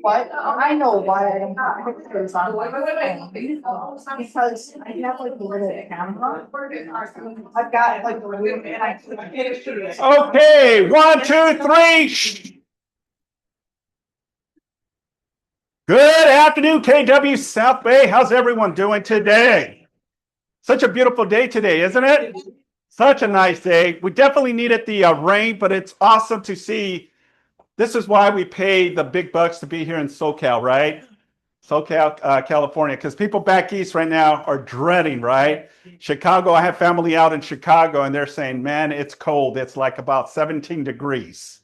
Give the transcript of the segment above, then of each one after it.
What? I know why I don't have pictures on my phone. Because I have like a little camera. I've got like a little, and I can't shoot it. Okay, 1, 2, 3. Shh. Good afternoon, KW South Bay. How's everyone doing today? Such a beautiful day today, isn't it? Such a nice day. We definitely needed the rain, but it's awesome to see. This is why we pay the big bucks to be here in SoCal, right? SoCal, California, because people back east right now are dreading, right? Chicago, I have family out in Chicago, and they're saying, man, it's cold. It's like about 17 degrees.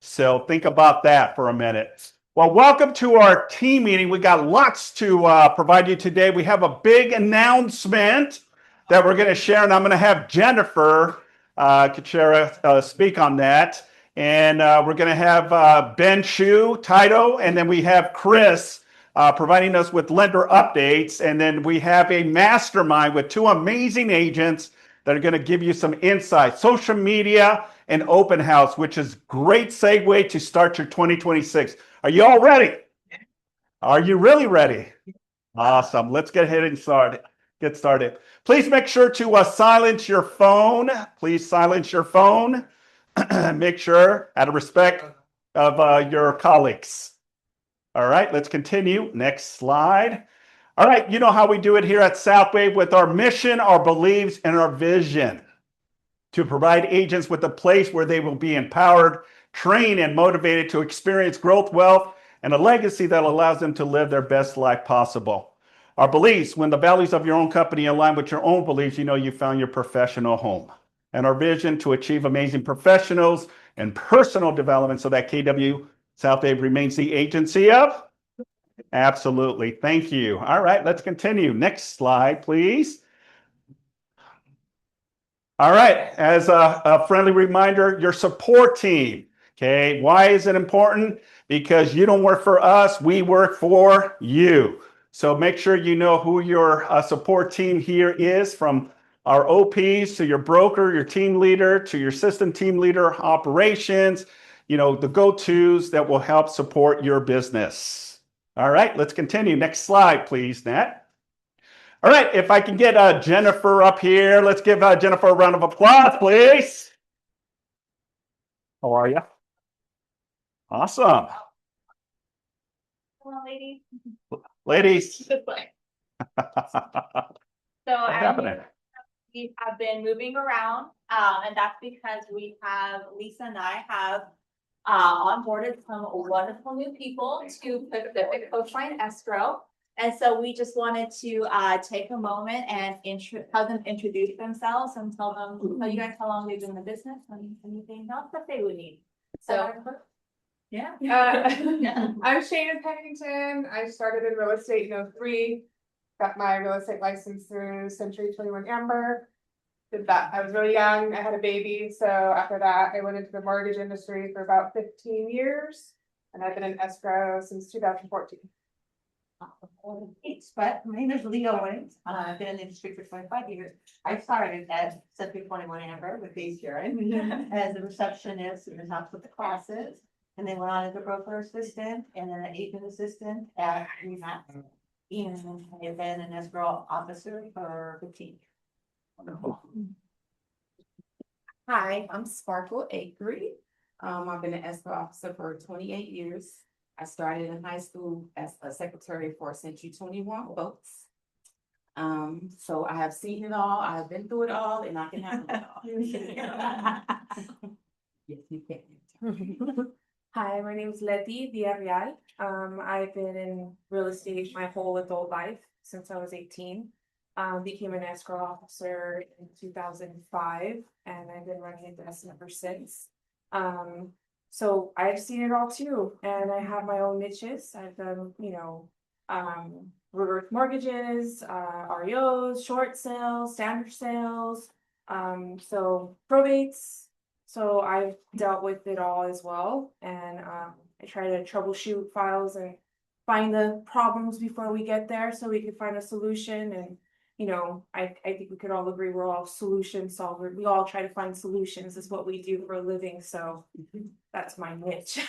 So think about that for a minute. Well, welcome to our team meeting. We got lots to provide you today. We have a big announcement that we're going to share, and I'm going to have Jennifer Kuchera speak on that. And we're going to have Ben Shu, Tito, and then we have Chris providing us with lender updates. And then we have a mastermind with two amazing agents that are going to give you some insight. Social media and open house, which is great segue to start your 2026. Are you all ready? Are you really ready? Awesome. Let's get ahead and get started. Please make sure to silence your phone. Please silence your phone. Make sure out of respect of your colleagues. All right, let's continue. Next slide. All right, you know how we do it here at Southwave with our mission, our beliefs, and our vision to provide agents with a place where they will be empowered, trained, and motivated to experience growth, wealth, and a legacy that allows them to live their best life possible. Our beliefs, when the values of your own company align with your own beliefs, you know you found your professional home. And our vision to achieve amazing professionals and personal development so that KW Southwave remains the agency of. Absolutely. Thank you. All right, let's continue. Next slide, please. All right, as a friendly reminder, your support team. Okay, why is it important? Because you don't work for us, we work for you. So make sure you know who your support team here is, from our OPs to your broker, your team leader, to your system team leader, operations, you know, the go-tos that will help support your business. All right, let's continue. Next slide, please, Nat. All right, if I can get Jennifer up here, let's give Jennifer a round of applause, please. How are you? Awesome. Hello, ladies. Ladies. This way. So we have been moving around, and that's because Lisa and I have onboarded some wonderful new people to Pacific Coastline Escrow. And so we just wanted to take a moment and have them introduce themselves and tell you guys how long they've been in the business and anything else that they would need. So, yeah. I'm Shannon Pennington. I started in real estate in 2003. Got my real estate license through Century 21 Amber. Did that. I was really young. I had a baby. So after that, I went into the mortgage industry for about 15 years. And I've been in escrow since 2014. But my name is Leah Owens. I've been in the industry for 25 years. I started at Century 21 Amber with Dave Sharon as a receptionist and helped with the classes. And then went on as a broker assistant and then an agent assistant at Remax. And I've been an escrow officer for 15 years. Wonderful. Hi, I'm Sparkle Akery. I've been an escrow officer for 28 years. I started in high school as a secretary for Century 21 folks. So I have seen it all, I have been through it all, and I can handle it all. Yes, you can. Hi, my name is Letty Villarreal. I've been in real estate my whole adult life since I was 18. Became an escrow officer in 2005, and I've been running a desk ever since. So I've seen it all too, and I have my own niches. I've done, reverse mortgages, REOs, short sales, standard sales, so probates. So I've dealt with it all as well, and I try to troubleshoot files and find the problems before we get there, so we can find a solution and I think we could all agree we're all solution solvers. We all try to find solutions is what we do for a living, so that's my niche.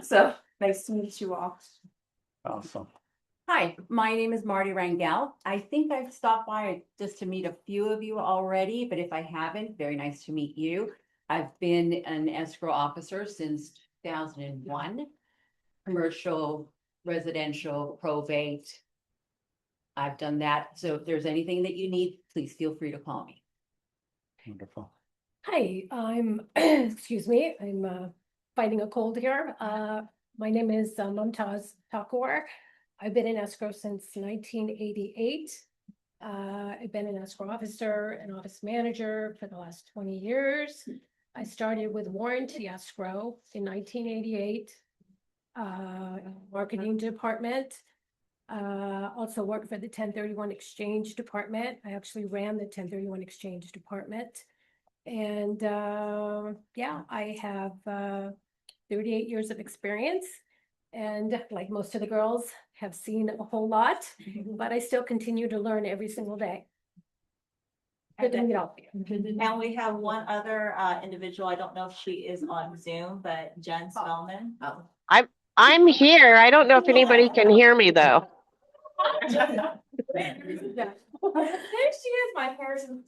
So nice to meet you all. Awesome. Hi, my name is Marty Rangel. I think I've stopped by just to meet a few of you already, but if I haven't, very nice to meet you. I've been an escrow officer since 2001, commercial, residential, probate. I've done that. So if there's anything that you need, please feel free to call me. Wonderful. Hi, I'm, excuse me, I'm fighting a cold here. My name is Mumtaz Thakur. I've been in escrow since 1988. I've been an escrow officer and office manager for the last 20 years. I started with warranty escrow in 1988, marketing department. Also worked for the 1031 exchange department. I actually ran the 1031 exchange department. And yeah, I have 38 years of experience. And like most of the girls, have seen a whole lot, but I still continue to learn every single day. Good to meet all of you. And we have one other individual, I don't know if she is on Zoom, but Jen Spellman. Oh. I'm here. I don't know if anybody can hear me though. There she is, my person.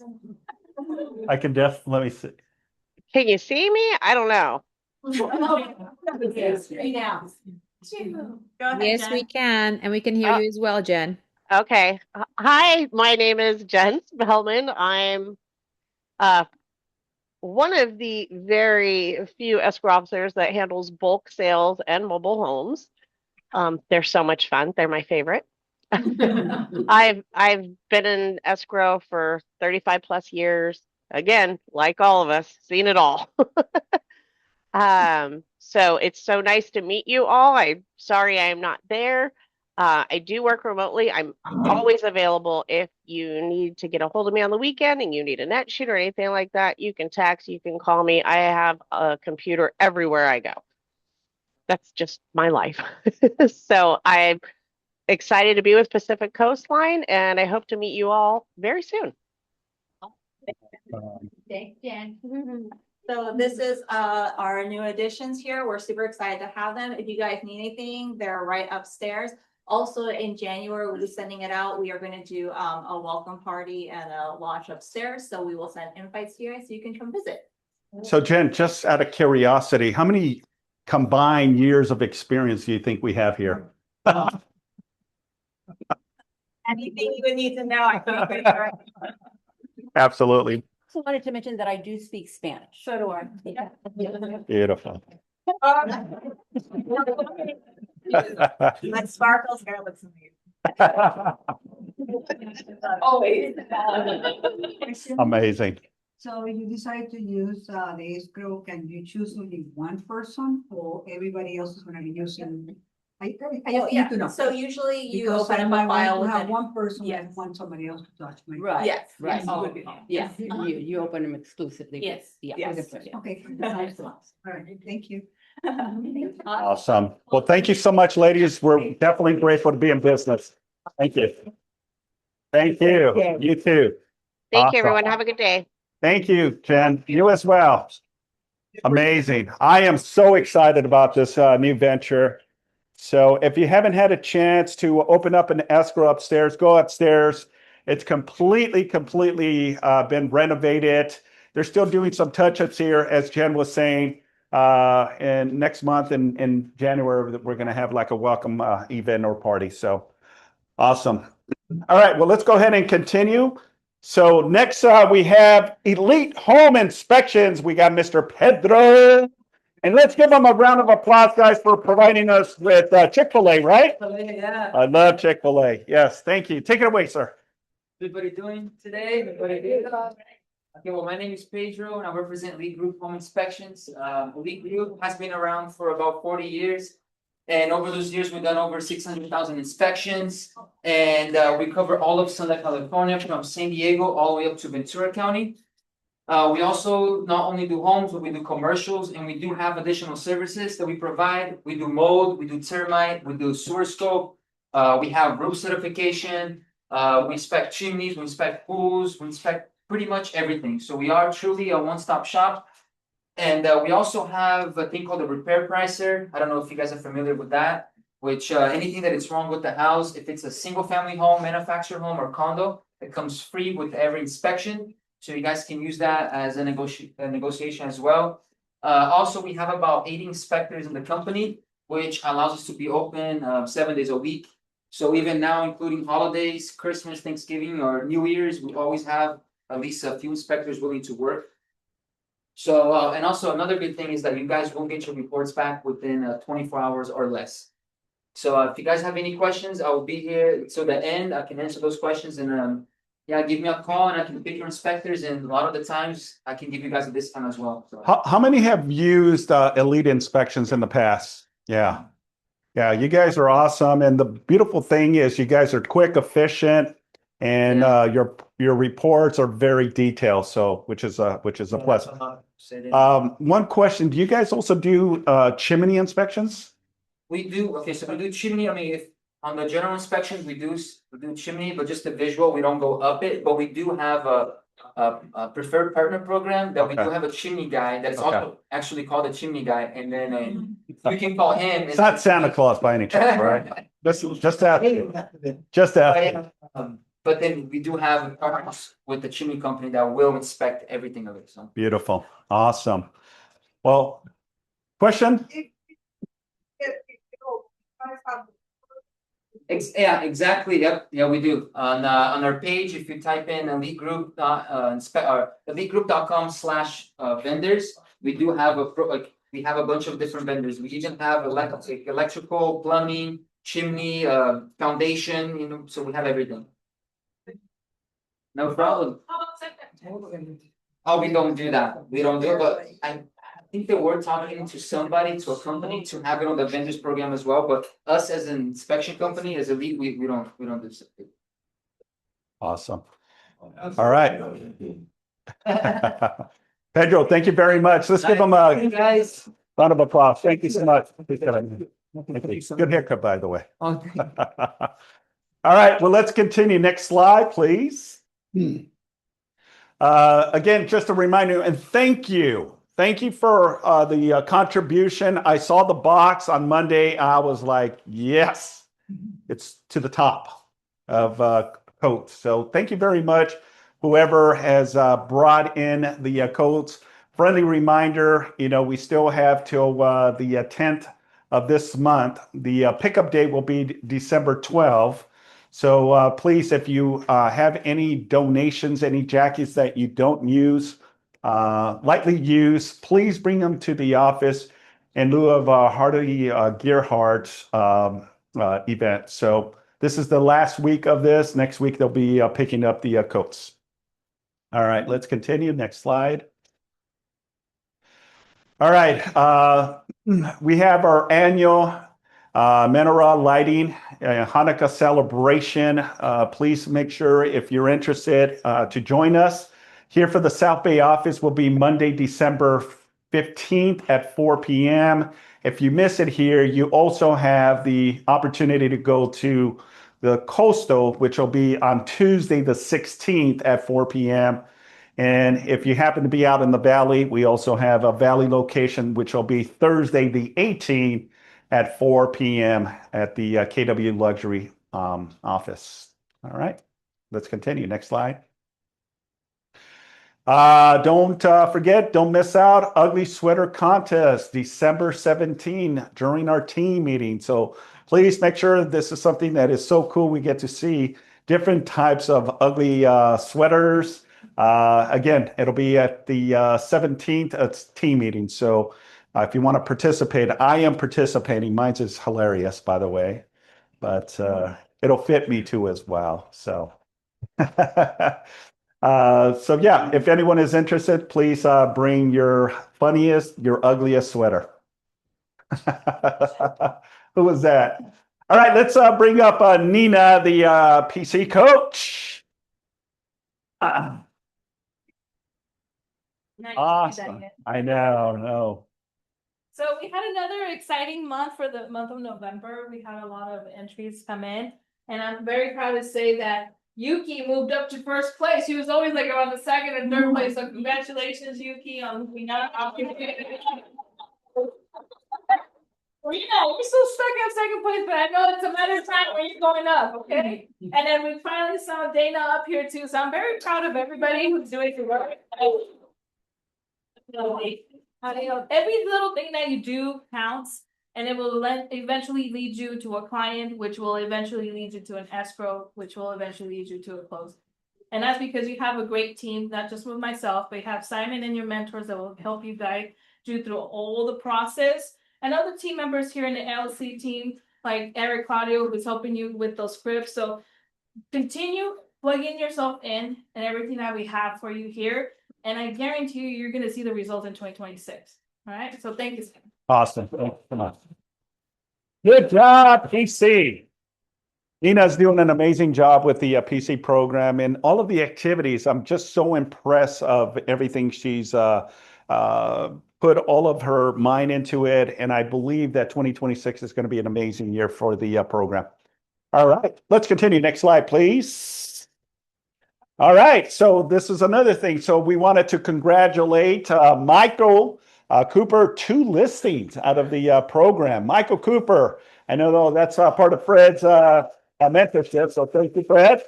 I can let me see. Can you see me? I don't know. Go ahead, Yes, Jen. we can, and we can hear you as well, Jen. Okay. Hi, my name is Jen Spellman. I'm one of the very few escrow officers that handles bulk sales and mobile homes. They're so much fun. They're my favorite. I've been in escrow for 35 plus years. Again, like all of us, seen it all. So it's so nice to meet you all. I'm sorry I'm not there. I do work remotely. I'm always available if you need to get a hold of me on the weekend and you need a net sheet or anything like that. You can text, you can call me. I have a computer everywhere I go. That's just my life. So I'm excited to be with Pacific Coastline, and I hope to meet you all very soon. Thanks, Jen. So this is our new additions here. We're super excited to have them. If you guys need anything, they're right upstairs. Also in January, we'll be sending it out. We are going to do a welcome party and a launch upstairs. So we will send invites to you guys so you can come visit. So Jen, just out of curiosity, how many combined years of experience do you think we have here? Anything you would need to know, I think. Right? Absolutely. Also wanted to mention that I do speak Spanish. So do I. Beautiful. Like Sparkle's hair looks amazing. Always. Amazing. So you decide to use the escrow, can you choose only one person or everybody else is gonna be using? I just need to know. So usually you Because open I up might a file want to with have one person Yes. and want somebody else to touch my. Right. Yes. Right. Yes. Oh, Okay. yes, you open them exclusively. Yes, Yeah. yes. Okay. All right, thank you. Awesome. Well, thank you so much, ladies. We're definitely grateful to be in business. Thank you. Thank you. You too. Thank Awesome. you, everyone. Have a good day. Thank you, Jen. You as well. Amazing. I am so excited about this new venture. So if you haven't had a chance to open up an escrow upstairs, go upstairs. It's completely been renovated. They're still doing some touch-ups here, as Jen was saying. And next month in January, we're going to have like a welcome event or party. So awesome. All right, well, let's go ahead and continue. So next we have Elite Home Inspections. We got Mr. Pedro. And let's give them a round of applause, guys, for providing us with Chick-fil-A, right? Yeah. I love Chick-fil-A. Yes, thank you. Take it away, sir. Everybody doing today? Everybody good? Okay, well, my name is Pedro and I represent Elite Group Home Inspections. Elite Group has been around for about 40 years. And over those years, we've done over 600,000 inspections. And we cover all of Southern California from San Diego all the way up to Ventura County. We also not only do homes, but we do commercials, and we do have additional services that we provide. We do mold, we do termite, we do sewer scope. We have roof certification. We inspect chimneys, we inspect pools, we inspect pretty much everything. So we are truly a one-stop shop. And we also have a thing called a repair pricer. I don't know if you guys are familiar with that, which anything that is wrong with the house, if it's a single family home, manufactured home or condo, it comes free with every inspection. So you guys can use that as a negotiation as well. Also, we have about 80 inspectors in the company, which allows us to be open 7 days a week. So even now, including holidays, Christmas, Thanksgiving, or New Year's, we always have at least a few inspectors willing to work. So, and also another good thing is that you guys will get your reports back within 24 hours or less. So if you guys have any questions, I will be here till the end. I can answer those questions and yeah, give me a call and I can pick your inspectors, and a lot of the times I can give you guys a discount as well. So. How many have used Elite Inspections in the past? Yeah. Yeah, you guys are awesome. And the beautiful thing is you guys are quick, efficient, and your reports are very detailed. So which is a plus. One question, do you guys also do chimney inspections? We do. Okay, so we do chimney. I mean, if on the general inspections, we do chimney, but just the visual, we don't go up it. But we do have a preferred partner program that we do have a chimney guy that is also actually called a chimney guy, and then you can call him. It's not Santa Claus by any chance, right? Just ask. But then we do have partners with the chimney company that will inspect everything of it. So beautiful, awesome. Well, question. Yeah, exactly. Yep. Yeah, we do. On our page, if you type in eliteGroup.com/vendors, we do have we have a bunch of different vendors. We even have electrical, plumbing, chimney, foundation, you know, so we have everything. No problem. Oh, we don't do that. We don't do it, but I think that we're talking to somebody, to a company, to have it on the vendors program as well. But us as an inspection company, as Elite, we don't do something. Awesome. All right. Pedro, thank you very much. Let's give him a round of applause. Thank you so much. Good haircut, by the way. All right, well, let's continue. Next slide, please. Again, just a reminder, and thank you. Thank you for the contribution. I saw the box on Monday. I was like, yes, it's to the top of coats. So thank you very much, whoever has brought in the coats. Friendly reminder, you know, we still have till the 10th of this month. The pickup date will be December 12th. So please, if you have any donations, any jackets that you don't use, lightly used, please bring them to the office in lieu of Hardy Gearhart event. So this is the last week of this. Next week, they'll be picking up the coats. All right, let's continue. Next slide. All right, we have our annual menorah lighting Hanukkah celebration. Please make sure, if you're interested, to join us. Here for the South Bay office will be Monday, December 15th at 4 p.m. If you miss it here, you also have the opportunity to go to the Coastal, which will be on Tuesday, the 16th at 4 p.m. And if you happen to be out in the Valley, we also have a Valley location, which will be Thursday, the 18th at 4 p.m. at the KW Luxury office. All right, let's continue. Next slide. Don't forget, don't miss out, Ugly Sweater Contest, December 17 during our team meeting. So please make sure this is something that is so cool. We get to see different types of ugly sweaters. Again, it'll be at the 17th at team meeting. So if you want to participate, I am participating. Mine's is hilarious, by the way, but it'll fit me too as well. So, so yeah, if anyone is interested, please bring your funniest, your ugliest sweater. Who was that? All right, let's bring up Nina, the PC coach. Awesome. I know. So we had another exciting month for the month of November. We had a lot of entries come in, and I'm very proud to say that Yuki moved up to first place. She was always like around the second and third place. So congratulations, Yuki, on moving up. Well, you know, we're still stuck at second place, but I know it's a matter of time when you're going up, okay? And then we finally saw Dana up here too, so I'm very proud of everybody who's doing the work. Every little thing that you do counts, and it will eventually lead you to a client, which will eventually lead you to an escrow, which will eventually lead you to a close. And that's because you have a great team, not just with myself, but you have Simon and your mentors that will help you guide you through all the process. And other team members here in the LC team, like Eric Claudio, who's helping you with those scripts. So continue plugging yourself in and everything that we have for you here. And I guarantee you, you're going to see the results in 2026. All right. So thank you. Austin, thanks so much. Good job, PC. Nina's doing an amazing job with the PC program and all of the activities. I'm just so impressed of everything she's put all of her mind into it. And I believe that 2026 is going to be an amazing year for the program. All right, let's continue. Next slide, please. All right, so this is another thing. So we wanted to congratulate Michael Cooper, 2 listings out of the program. Michael Cooper, I know that's part of Fred's mentorship, so thank you, Fred.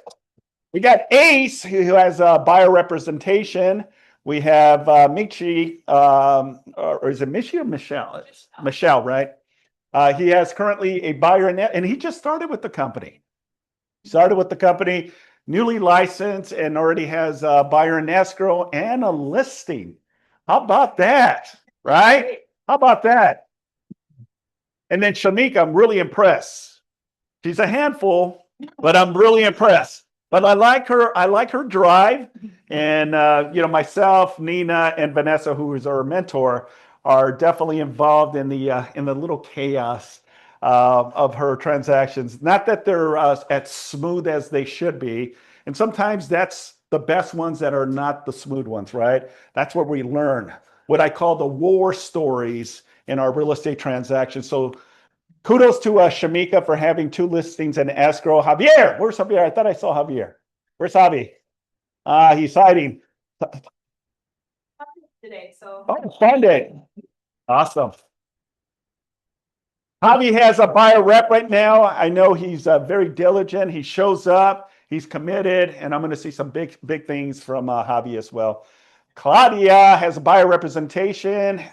We got Ace, who has buyer representation. We have Michi, or is it Michi or Michelle? Michelle, right? He has currently a buyer and he just started with the company. Newly licensed, and already has a buyer in escrow and a listing. How about that? Right? How about that? And then Shanika, I'm really impressed. She's a handful, but I'm really impressed. But I like her drive. And you know, myself, Nina, and Vanessa, who is our mentor, are definitely involved in the little chaos of her transactions. Not that they're as smooth as they should be. And sometimes that's the best ones that are not the smooth ones, right? That's where we learn what I call the war stories in our real estate transactions. So kudos to Shamika for having 2 listings in escrow. Javier, where's Javier? I thought I saw Javier. Where's Javi? He's hiding. Today, so. Oh, Sunday. Awesome. Javi has a buyer rep right now. I know he's very diligent. He shows up. He's committed, and I'm going to see some big things from Javi as well. Claudia has a buyer representation.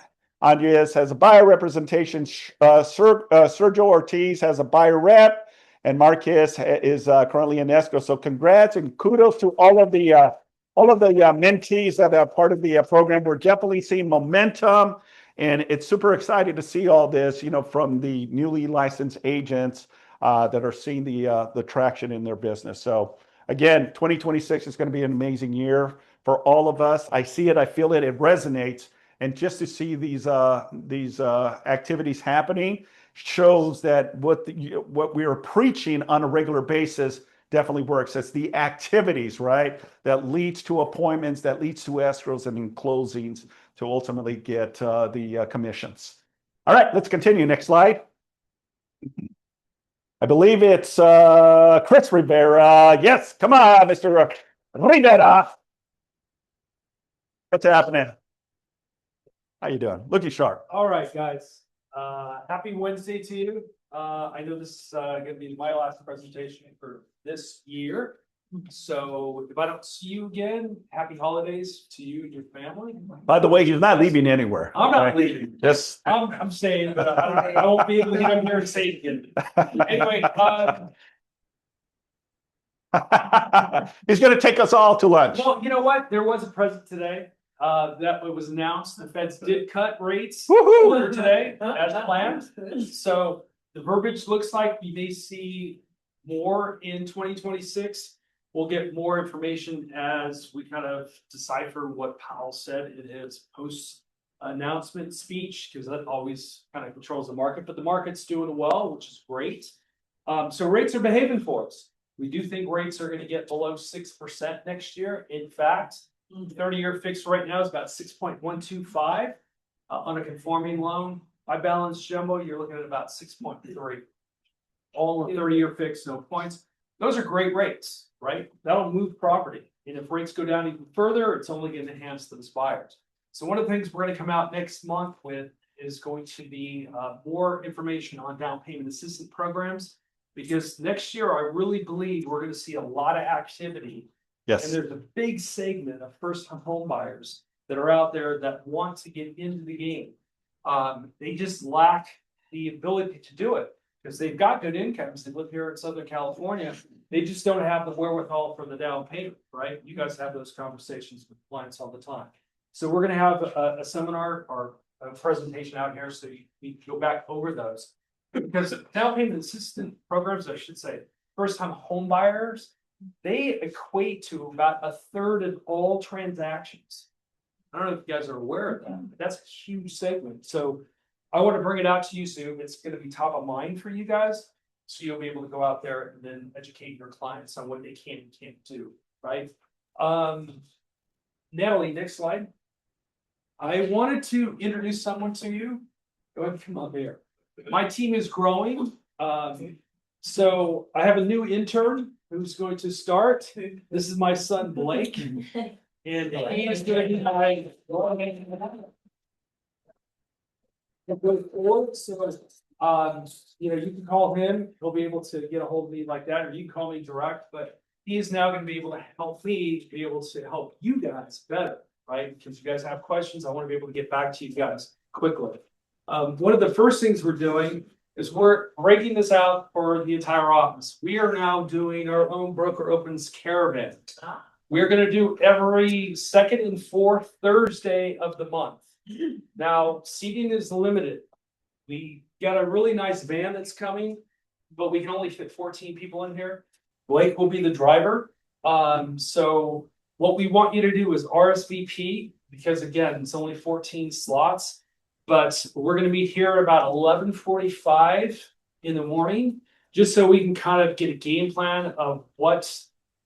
Andreas has a buyer representation. Sergio Ortiz has a buyer rep, and Marcus is currently in escrow. So congrats and kudos to all of the mentees that are part of the program. We're definitely seeing momentum, and it's super exciting to see all this, you know, from the newly licensed agents that are seeing the traction in their business. So again, 2026 is going to be an amazing year for all of us. I see it, I feel it, it resonates. And just to see these activities happening shows that what we are preaching on a regular basis definitely works. It's the activities, right, that leads to appointments, that leads to escrows and closings to ultimately get the commissions. All right, let's continue. Next slide. I believe it's Chris Rivera. Yes, come on, Mr. Rivera. What's happening? How you doing? Looking sharp. All right, guys. Happy Wednesday to you. I know this is going to be my last presentation for this year. So if I don't see you again, happy holidays to you and your family. By the way, he's not leaving anywhere. I'm not leaving. Just I'm staying, but I won't be able to get up here and say it again. Anyway, he's going to take us all to lunch. well, you know what? There was a present today. That was announced. The feds did cut rates Woohoo! earlier today as planned. So the verbiage looks like we may see more in 2026. We'll get more information as we kind of decipher what Powell said in his post-announcement speech, because that always kind of controls the market. But the market's doing well, which is great. So rates are behaving for us. We do think rates are going to get below 6% next year. In fact, 30-year fixed right now is about 6.125 on a conforming loan. By balance jumbo, you're looking at about 6.3. All on 30-year fixed, no points. those are great rates, right? That'll move property. And if rates go down even further, it's only going to enhance those buyers. So one of the things we're going to come out next month with is going to be more information on down payment assistance programs. Because next year, I really believe we're going to see a lot of activity. Yes. And there's a big segment of first-time home buyers that are out there that want to get into the game. They just lack the ability to do it because they've got good incomes. They live here in Southern California. They just don't have the wherewithal for the down payment, right? You guys have those conversations with clients all the time. So we're going to have a seminar or a presentation out here so you can go back over those. Because down payment assistance programs, I should say, first-time home buyers, they equate to about a third of all transactions. I don't know if you guys are aware of that, but that's a huge segment. So I want to bring it out to you soon. It's going to be top of mind for you guys. So you'll be able to go out there and then educate your clients on what they can and can't do, right? Natalie, next slide. I wanted to introduce someone to you. Go ahead and come up here. My team is growing. So I have a new intern who's going to start. This is my son, Blake. And he is going to be my so, you can call him. He'll be able to get a hold of me like that, or you can call me direct. But he is now going to be able to help me be able to help you guys better, right? Because you guys have questions, I want to be able to get back to you guys quickly. One of the first things we're doing is we're breaking this out for the entire office. We are now doing our own Broker Opens Caravan. We're going to do every second and fourth Thursday of the month. Now, seating is limited. We got a really nice van that's coming, but we can only fit 14 people in here. Blake will be the driver. So what we want you to do is RSVP, because again, it's only 14 slots. But we're going to be here at about 11:45 in the morning, just so we can kind of get a game plan of what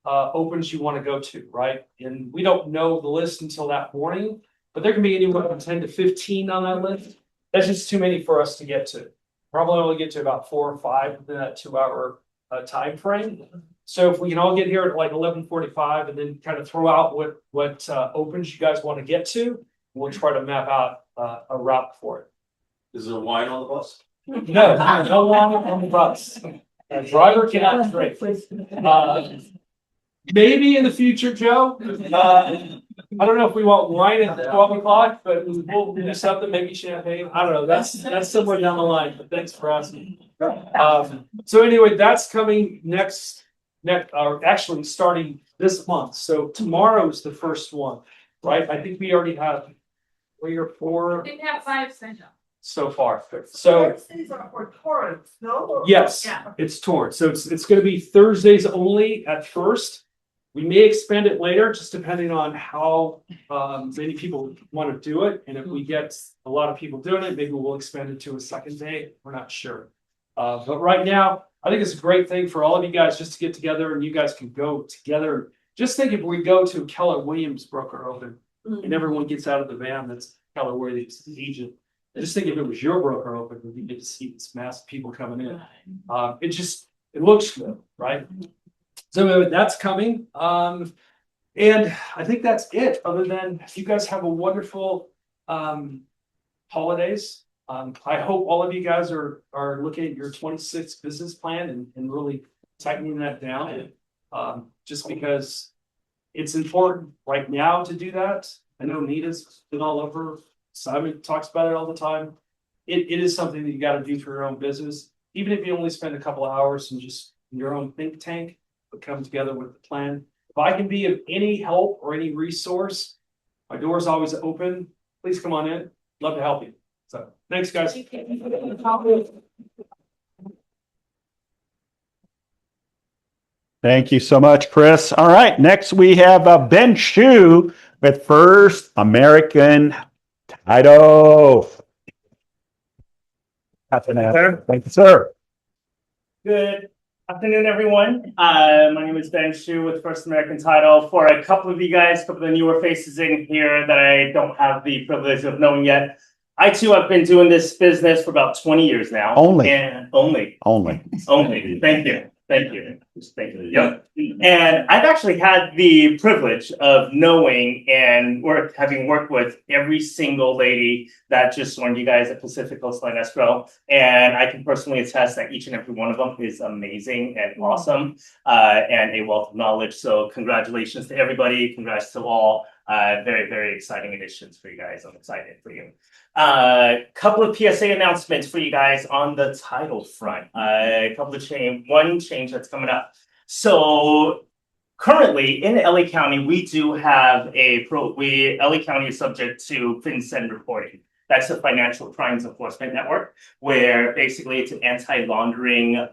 opens you want to go to, right? And we don't know the list until that morning, but there can be anywhere from 10 to 15 on that list. That's just too many for us to get to. Probably only get to about 4 or 5 within that 2-hour time frame. So if we can all get here at like 11:45 and then kind of throw out what opens you guys want to get to, we'll try to map out a route for it. Is there wine on the bus? No wine on the bus. A driver cannot drink. Maybe in the future, Joe. I don't know if we want wine at 12 o'clock, but we'll do something, maybe champagne. I don't know. That's somewhere down the line, but thanks for asking. So anyway, that's coming next, or actually starting this month. So tomorrow is the first one, right? I think we already have 3 or 4. We have 5 so far. So Thursdays are for Torrance, no? yes, Yeah. it's torn. So it's going to be Thursdays only at first. We may expand it later, just depending on how many people want to do it. And if we get a lot of people doing it, maybe we'll expand it to a second day. We're not sure. But right now, I think it's a great thing for all of you guys just to get together and you guys can go together. Just think if we go to Keller Williams Broker Open and everyone gets out of the van that's Keller Williams agent. Just think if it was your broker open, you get to see this mass of people coming in. It looks good, right? So that's coming. And I think that's it, other than you guys have a wonderful holidays. I hope all of you guys are looking at your 26 business plan and really tightening that down. Just because it's important right now to do that. I know Nita's been all over. Simon talks about it all the time. It is something that you got to do for your own business, even if you only spend a couple of hours in just your own think tank, but come together with the plan. If I can be of any help or any resource, my door is always open. Please come on in. Love to help you. So thanks, guys. Thank you so much, Chris. All right, next we have Ben Shu with First American Title. Thank you, sir. Good afternoon, everyone. My name is Ben Shu with First American Title. For a couple of you guys, a couple of the newer faces in here that I don't have the privilege of knowing yet, I too have been doing this business for about 20 years now. Only. And only. Thank you. Thank you. Thank you. Yep. And I've actually had the privilege of knowing and having worked with every single lady that just joined you guys at Pacific Coastline Escrow. And I can personally attest that each and every one of them is amazing and awesome, and a wealth of knowledge. So congratulations to everybody. Congrats to all. Very, very exciting additions for you guys. I'm excited for you. Couple of PSA announcements for you guys on the title front. One change that's coming up. So currently in LA County, we do have LA County is subject to FinCEN reporting. That's the Financial Crimes Enforcement Network, where basically it's an anti-laundering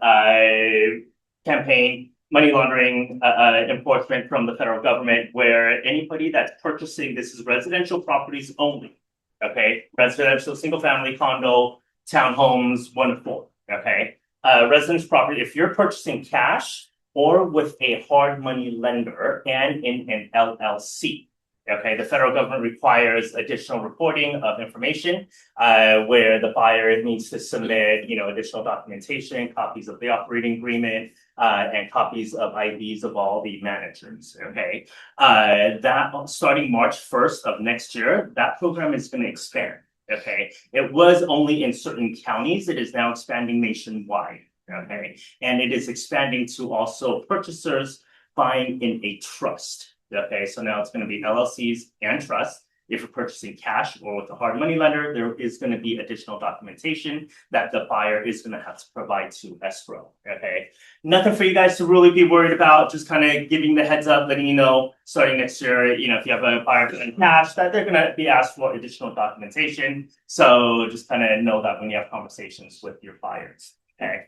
campaign, money laundering enforcement from the federal government, where anybody that's purchasing, this is residential properties only, okay? Residential, single family, condo, townhomes, 1 to 4, okay? Residence property, if you're purchasing cash or with a hard money lender and in an LLC, okay, the federal government requires additional reporting of information where the buyer needs to submit, additional documentation, copies of the operating agreement, and copies of IDs of all the managers. Okay, that starting March 1st of next year, that program is going to expand. Okay, it was only in certain counties. It is now expanding nationwide. Okay, and it is expanding to also purchasers buying in a trust. Okay, so now it's going to be LLCs and trusts. If you're purchasing cash or with a hard money lender, there is going to be additional documentation that the buyer is going to have to provide to escrow. Okay, nothing for you guys to really be worried about. Just kind of giving the heads up, letting you know, starting next year, if you have a buyer in cash, that they're going to be asked for additional documentation. So just kind of know that when you have conversations with your buyers. Okay.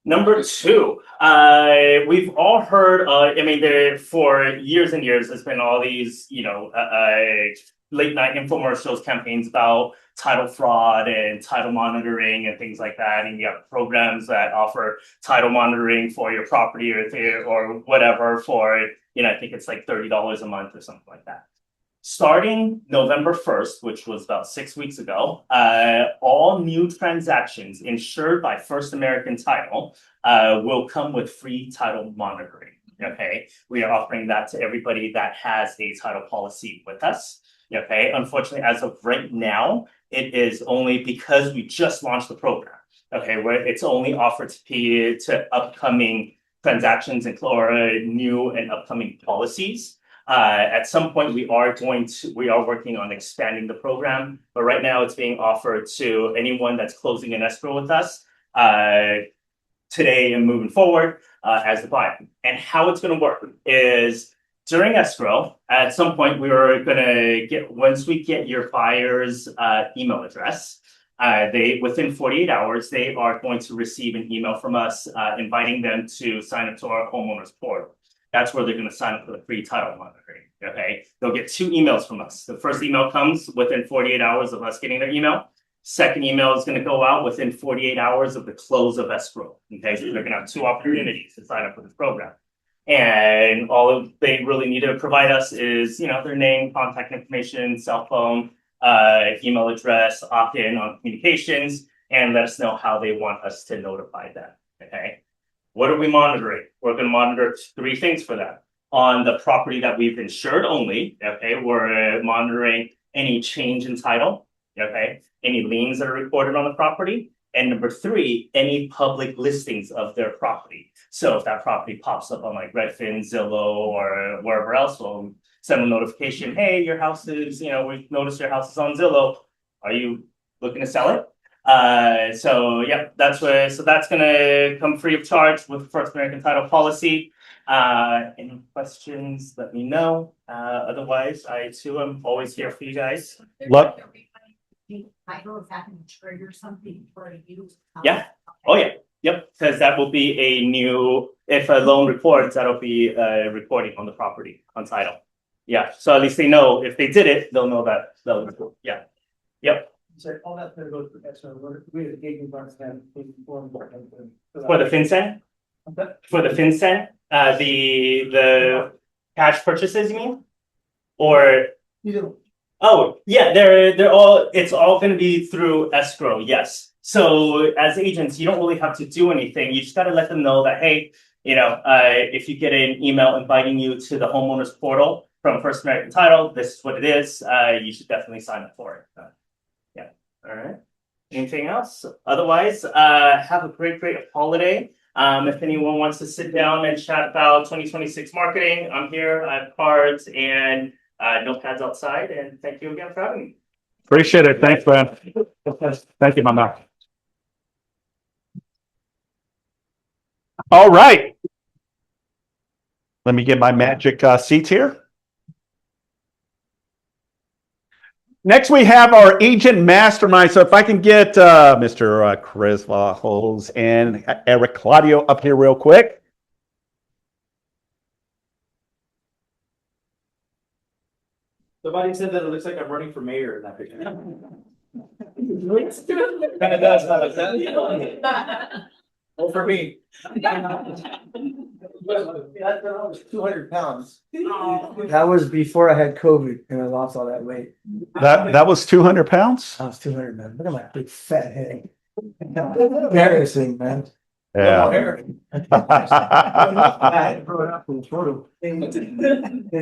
Number 2, we've all heard, there for years and years, there's been all these, late night infomercials campaigns about title fraud and title monitoring and things like that. And you have programs that offer title monitoring for your property or whatever for, I think it's like $30 a month or something like that. Starting November 1st, which was about 6 weeks ago, all new transactions insured by First American Title will come with free title monitoring. Okay, we are offering that to everybody that has a title policy with us. Okay, unfortunately, as of right now, it is only because we just launched the program. Okay, where it's only offered to upcoming transactions and new and upcoming policies. At some point, we are working on expanding the program, but right now it's being offered to anyone that's closing an escrow with us today and moving forward as the buyer. And how it's going to work is during escrow, at some point once we get your buyer's email address, within 48 hours, they are going to receive an email from us inviting them to sign up to our homeowners portal. That's where they're going to sign up for the free title monitoring. Okay, they'll get 2 emails from us. The first email comes within 48 hours of us getting their email. Second email is going to go out within 48 hours of the close of escrow. Okay, so they're going to have 2 opportunities to sign up for this program. And all they really need to provide us is, their name, contact information, cell phone, email address, opt-in on communications, and let us know how they want us to notify them. Okay. What are we monitoring? We're going to monitor 3 things for that. On the property that we've insured only, okay, we're monitoring any change in title, okay, any liens that are recorded on the property, and number 3, any public listings of their property. So if that property pops up on like Redfin, Zillow, or wherever else, we'll send a notification, hey, your house is, we've noticed your house is on Zillow. Are you looking to sell it? That's going to come free of charge with First American Title policy. Any questions, let me know. Otherwise, I too am always here for you guys. Title, is that going to trigger something for you? Yeah. Oh, yeah. Yep. Because that will be if a loan reports, that'll be a reporting on the property, on title. Yeah. So at least they know if they did it, they'll know that. Yeah. Yep. So all that's going to go to extra. We have the for the FinCEN? For the FinCEN? The cash purchases, you mean? Or you do. Oh, yeah, they're all it's all going to be through escrow, yes. So as agents, you don't really have to do anything. You just got to let them know that, hey, if you get an email inviting you to the homeowners portal from First American Title, this is what it is. You should definitely sign up for it. Yeah. All right. Anything else? Otherwise, have a great holiday. If anyone wants to sit down and chat about 2026 marketing, I'm here. I have cards and notepads outside. And thank you again for having me. Appreciate it. Thanks, man. Thank you, Mama. All right. Let me get my magic seats here. Next, we have our agent mastermind. So if I can get Mr. Chris Vajos and Eric Claudio up here real quick. Somebody said that it looks like I'm running for mayor in that picture. Kind of does, huh? Oh, for me. That was 200 pounds. That was before I had COVID and I lost all that weight. That was 200 pounds? I was 200, man. Look at my big fat head. Embarrassing, man. Yeah.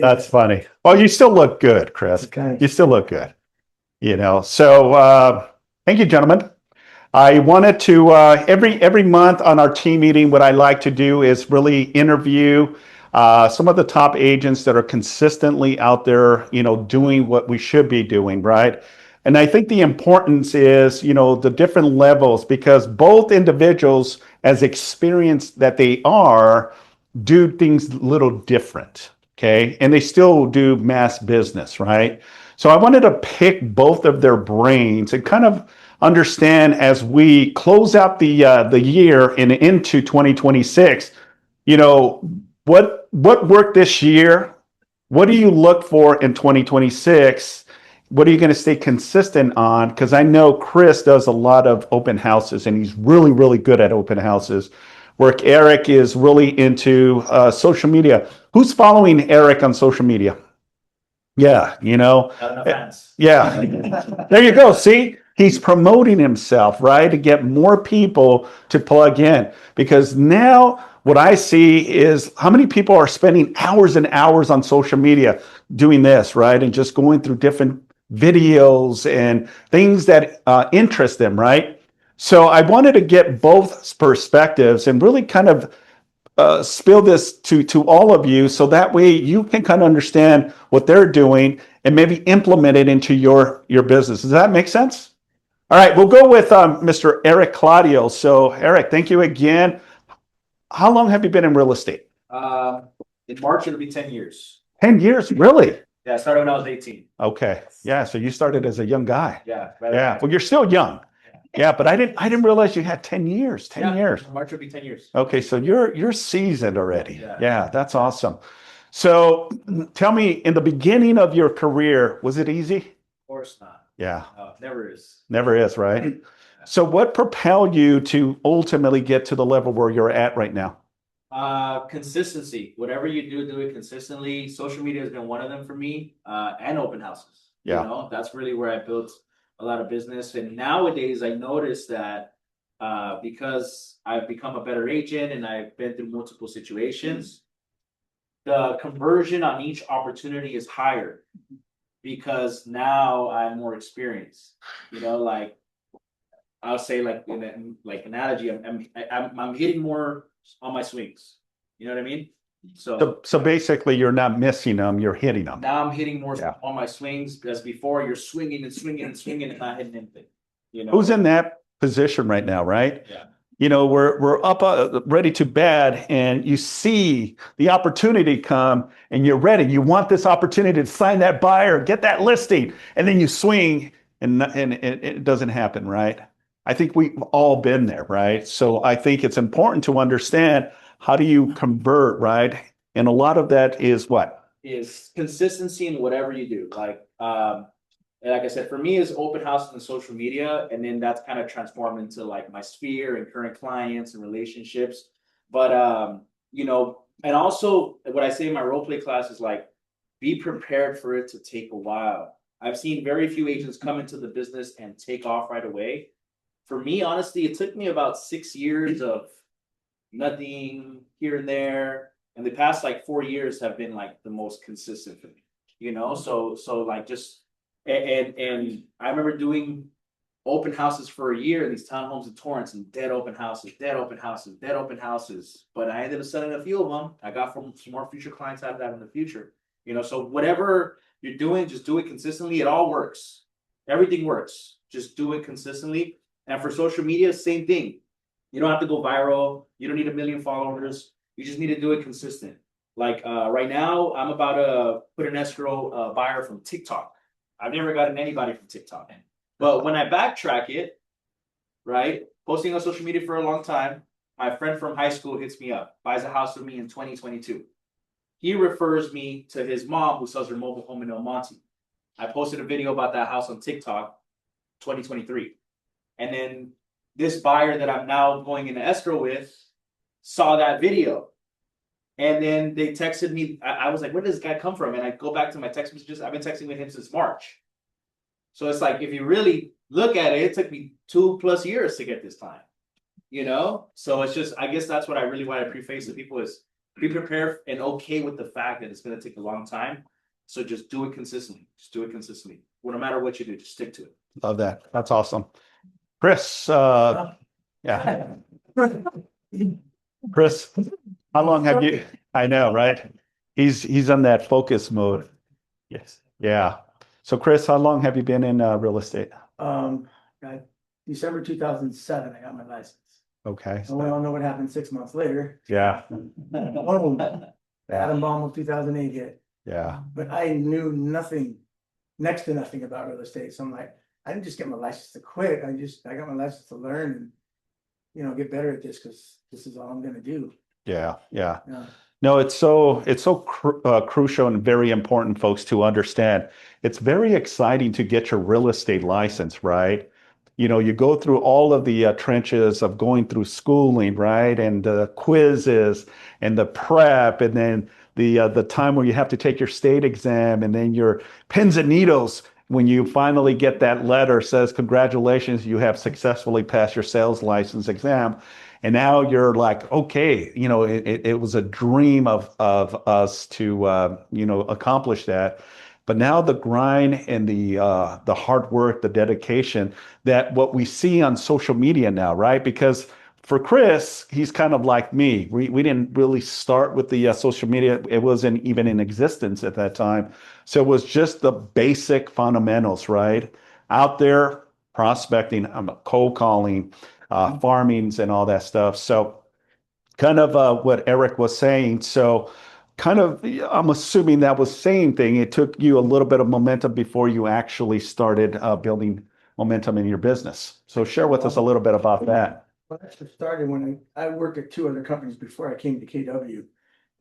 That's funny. Well, you still look good, Chris. Okay. You still look good. So thank you, gentlemen. I wanted to every month on our team meeting, what I like to do is really interview some of the top agents that are consistently out there, doing what we should be doing, right? And I think the importance is, the different levels, because both individuals, as experienced that they are, do things a little different, okay? And they still do mass business, right? So I wanted to pick both of their brains and kind of understand as we close out the year and into 2026, what worked this year? What do you look for in 2026? What are you going to stay consistent on? Because I know Chris does a lot of open houses and he's really, really good at open houses. Where Eric is really into social media. Who's following Eric on social media? Yeah, yeah. There you go. See, he's promoting himself, right? To get more people to plug in. Because now what I see is how many people are spending hours and hours on social media doing this, right? And just going through different videos and things that interest them, right? So I wanted to get both perspectives and really kind of spill this to all of you, so that way you can kind of understand what they're doing and maybe implement it into your business. Does that make sense? All right, we'll go with Mr. Eric Claudio. So Eric, thank you again. How long have you been in real estate? In March, it'll be 10 years. 10 years, really? Yeah, I started when I was 18. Okay, yeah. So you started as a young guy. Yeah. Yeah. Well, you're still young. Yeah, but I didn't realize you had 10 years. 10 years. March will be 10 years. Okay, so you're seasoned already. Yeah. Yeah, that's awesome. So tell me, in the beginning of your career, was it easy? Of course not. Yeah. Never is. Never is, right? So what propelled you to ultimately get to the level where you're at right now? Consistency. Whatever you do it consistently. Social media has been one of them for me, and open houses. Yeah. That's really where I built a lot of business. And nowadays I noticed that because I've become a better agent and I've been through multiple situations, the conversion on each opportunity is higher because now I'm more experienced. Like I'll say, like like analogy, I'm hitting more on my swings. You know what I mean? So basically, you're not missing them; you're hitting them. Now I'm hitting more on my swings, because before you're swinging and swinging and swinging and not hitting anything. Who's in that position right now, right? Yeah. We're up ready to bat, and you see the opportunity come, and you're ready. You want this opportunity to sign that buyer, get that listing, and then you swing, and it doesn't happen, right? I think we've all been there, right? So I think it's important to understand, how do you convert, right? And a lot of that is what? Is consistency in whatever you do. Like I said, for me, is open houses and social media, and then that's kind of transformed into like my sphere and current clients and relationships. But and also what I say in my role play class is like, be prepared for it to take a while. I've seen very few agents come into the business and take off right away. for me, honestly, it took me about 6 years of nothing here and there. And the past like 4 years have been like the most consistent for me, you know? So like just, and I remember doing open houses for a year in these townhomes in Torrance and dead open houses, dead open houses, dead open houses. But I ended up selling a few of them. I got from some more future clients out of that in the future. You know, so whatever you're doing, just do it consistently. It all works. Everything works. Just do it consistently. And for social media, same thing. You don't have to go viral. You don't need 1 million followers. You just need to do it consistent. Like right now, I'm about to put an escrow buyer from TikTok. I've never gotten anybody from TikTok. But when I backtrack it, right, posting on social media for a long time, my friend from high school hits me up, buys a house with me in 2022. He refers me to his mom who sells her mobile home in El Monte. I posted a video about that house on TikTok, 2023. And then this buyer that I'm now going into escrow with saw that video. And then they texted me. I was like, where does this guy come from? And I go back to my text messages. I've been texting with him since March. So it's like, if you really look at it, it took me 2+ years to get this time, you know? So it's just, I guess that's what I really want to preface to people is be prepared and okay with the fact that it's going to take a long time. So just do it consistently. Just do it consistently. Well, no matter what you do, just stick to it. Love that. That's awesome. Chris, yeah. Chris, how long have you, I know, right? He's on that focus mode. Yes. Yeah. So Chris, how long have you been in real estate? December 2007, I got my license. Okay. And we all know what happened 6 months later. Yeah. Adam Bomb of 2008 hit. Yeah. But I knew nothing, next to nothing about real estate. So I'm like, I didn't just get my license to quit. I got my license to learn and, you know, get better at this because this is all I'm going to do. Yeah. Yeah. Yeah. No, it's so crucial and very important, folks, to understand. It's very exciting to get your real estate license, right? You know, you go through all of the trenches of going through schooling, right? And the quizzes and the prep, and then the time where you have to take your state exam, and then your pins and needles when you finally get that letter says, congratulations, you have successfully passed your sales license exam. And now you're like, okay, you know, it was a dream of us to, you know, accomplish that. But now the grind and the hard work, the dedication, that what we see on social media now, right? Because for Chris, he's kind of like me. We didn't really start with the social media. It wasn't even in existence at that time. So it was just the basic fundamentals, right? Out there prospecting, cold calling, farmings and all that stuff. So kind of what Eric was saying. So kind of, I'm assuming that was same thing. It took you a little bit of momentum before you actually started building momentum in your business. So share with us a little bit about that. Well, that actually started when I worked at 2 other companies before I came to KW.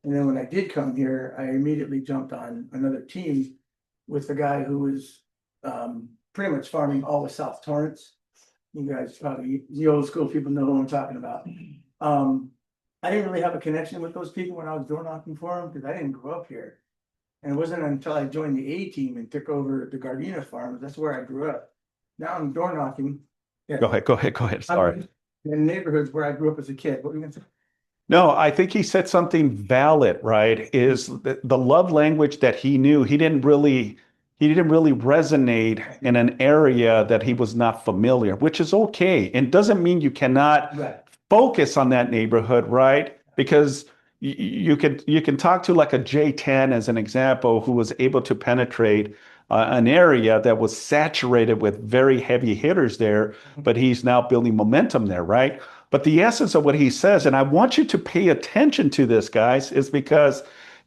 And then when I did come here, I immediately jumped on another team with the guy who was pretty much farming all of South Torrance. You guys probably, the old school people know what I'm talking about. I didn't really have a connection with those people when I was door knocking for them because I didn't grow up here. And it wasn't until I joined the A team and took over the Gardena farms, that's where I grew up. Now I'm door knocking. Yeah. Go ahead. Sorry. In neighborhoods where I grew up as a kid. What were you gonna say? No, I think he said something valid, right? Is the love language that he knew, he didn't really resonate in an area that he was not familiar, which is okay. And doesn't mean you cannot focus on that neighborhood, right? Because you can talk to like a J10 as an example, who was able to penetrate an area that was saturated with very heavy hitters there, but he's now building momentum there, right? But the essence of what he says, and I want you to pay attention to this, guys, is because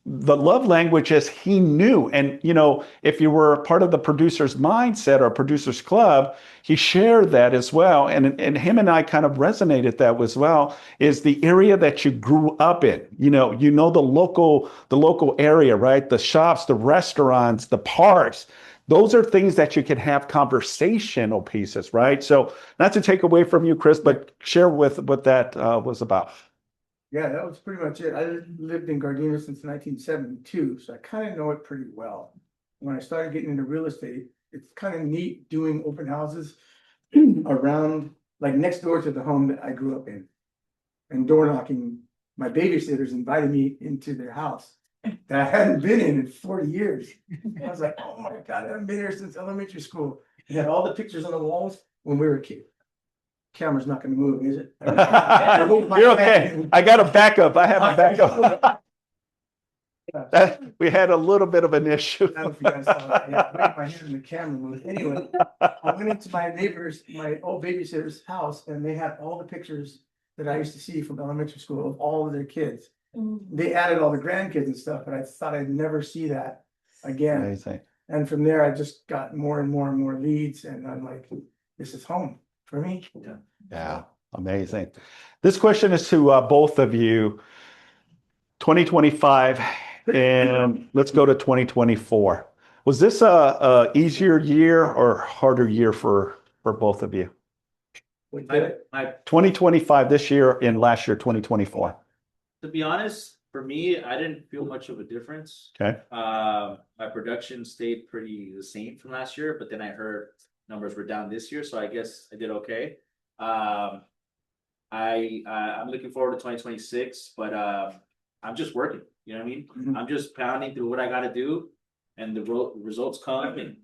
the love language is he knew. And, you know, if you were part of the producer's mindset or producer's club, he shared that as well. And him and I kind of resonated that as well, is the area that you grew up in. You know the local area, right? The shops, the restaurants, the parks. Those are things that you can have conversational pieces, right? So not to take away from you, Chris, but share with what that was about. Yeah, that was pretty much it. I lived in Gardena since 1972, so I kind of know it pretty well. When I started getting into real estate, it's kind of neat doing open houses around like next door to the home that I grew up in. And door knocking, my babysitters invited me into their house that I hadn't been in 40 years. I was like, oh my God, I haven't been here since elementary school. They had all the pictures on the walls when we were kids. Camera's not gonna move, is it? You're okay. I got a backup. I have a backup. We had a little bit of an issue. I don't know if you guys saw that. Yeah, wait, my hand in the camera moved. Anyway, I went into my neighbor's, my old babysitter's house, and they had all the pictures that I used to see from elementary school of all of their kids. They added all the grandkids and stuff, but I thought I'd never see that again. Amazing. And from there, I just got more and more and more leads, and I'm like, this is home for me. Yeah, amazing. This question is to both of you. 2025, and let's go to 2024. Was this a easier year or harder year for both of you? 2025 this year and last year, 2024. To be honest, for me, I didn't feel much of a difference. Okay. My production stayed pretty the same from last year, but then I heard numbers were down this year, so I guess I did okay. I'm looking forward to 2026, but I'm just working. You know what I mean? I'm just pounding through what I got to do, and the results come and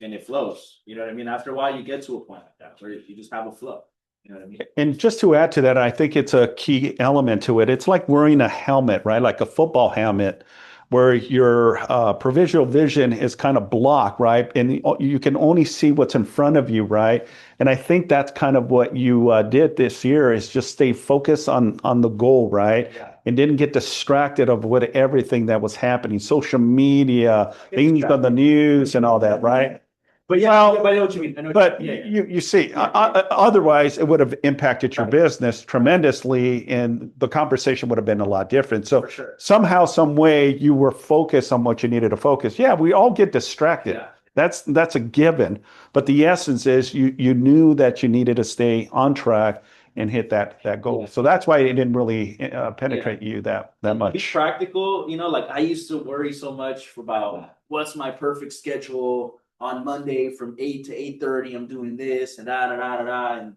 it flows. You know what I mean? After a while, you get to a point like that where you just have a flow. You know what I mean? And just to add to that, I think it's a key element to it. It's like wearing a helmet, right? Like a football helmet, where your provisional vision is kind of blocked, right? And you can only see what's in front of you, right? And I think that's kind of what you did this year, is just stay focused on the goal, right? Yeah. And didn't get distracted of what everything that was happening, social media, things on the news and all that, right? But yeah, but I know what you mean. But you see, otherwise it would have impacted your business tremendously, and the conversation would have been a lot different. So somehow, some way, you were focused on what you needed to focus. Yeah, we all get distracted. Yeah. That's a given. But the essence is you knew that you needed to stay on track and hit that goal. Yeah. So that's why it didn't really penetrate you that much. Be practical, like I used to worry so much about what's my perfect schedule. On Monday from 8 to 8:30, I'm doing this and and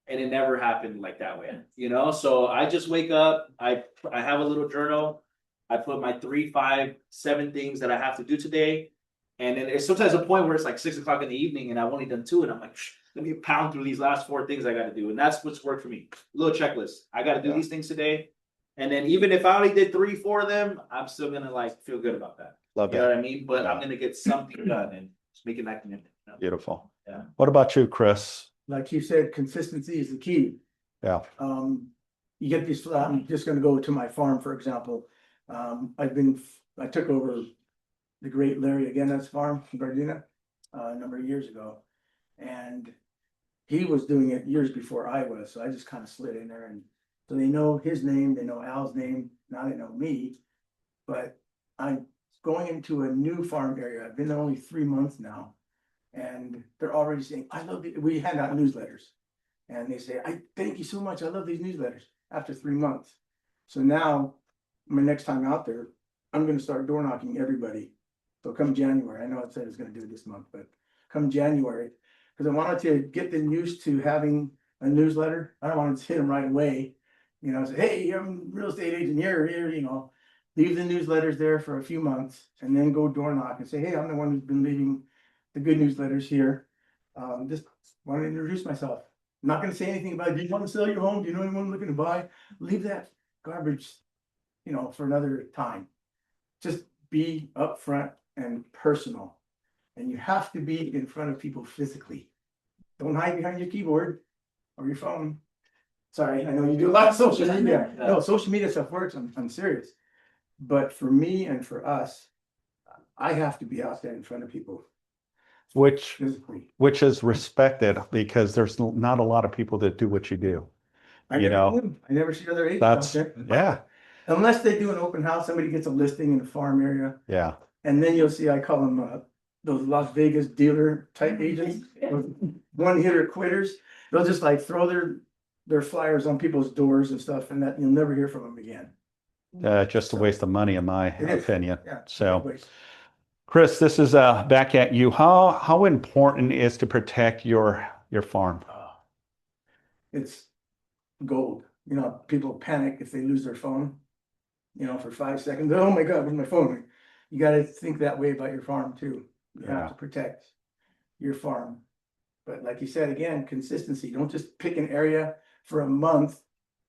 it never happened like that way, So I just wake up, I have a little journal, I put my 3, 5, 7 things that I have to do today, and then there's sometimes a point where it's like 6 o'clock in the evening and I've only done 2, and I'm like, let me pound through these last 4 things I got to do, and that's what's worked for me. A little checklist. I got to do these things today, and then even if I only did 3, 4 of them, I'm still gonna feel good about that. Love that. You know what I mean? But I'm gonna get something done and making that commitment. Beautiful. Yeah. What about you, Chris? Like you said, consistency is the key. Yeah. You get these, I'm just gonna go to my farm, for example. I took over the great Larry Again's farm in Gardena, a number of years ago. And he was doing it years before I was, so I just kind of slid in there, and so they know his name, they know Al's name, now they know me. But I'm going into a new farm area. I've been there only 3 months now, and they're already saying, I love it. We hand out newsletters, and they say, I thank you so much. I love these newsletters after 3 months. So now my next time out there, I'm going to start door knocking everybody. So come January, I know it said it's going to do it this month, but come January, because I wanted to get them used to having a newsletter. I don't want to hit them right away, say, hey, I'm a real estate agent here, leave the newsletters there for a few months, and then go door knock and say, hey, I'm the one who's been leaving the good newsletters here. Just want to introduce myself. I'm not going to say anything about, do you want to sell your home? Do you know anyone looking to buy? Leave that garbage, for another time. Just be upfront and personal. And you have to be in front of people physically. Don't hide behind your keyboard or your phone. Sorry, I know you do a lot of social media. No, social media stuff works. I'm serious. But for me and for us, I have to be out there in front of people. Which is respected, because there's not a lot of people that do what you do. I never see other agents out there. Yeah. Unless they do an open house, somebody gets a listing in the farm area. Yeah. And then you'll see, I call them those Las Vegas dealer type agents, one hitter quitters. They'll just throw their flyers on people's doors and stuff, and that you'll never hear from them again. Just a waste of money, in my opinion. Yeah, so, Chris, this is back at you. How important is to protect your farm? it's gold. You know, people panic if they lose their phone, you know, for 5 seconds. Oh my God, where's my phone? You gotta think that way about your farm too. You Yeah. have to protect your farm. But like you said, again, consistency. Don't just pick an area for a month.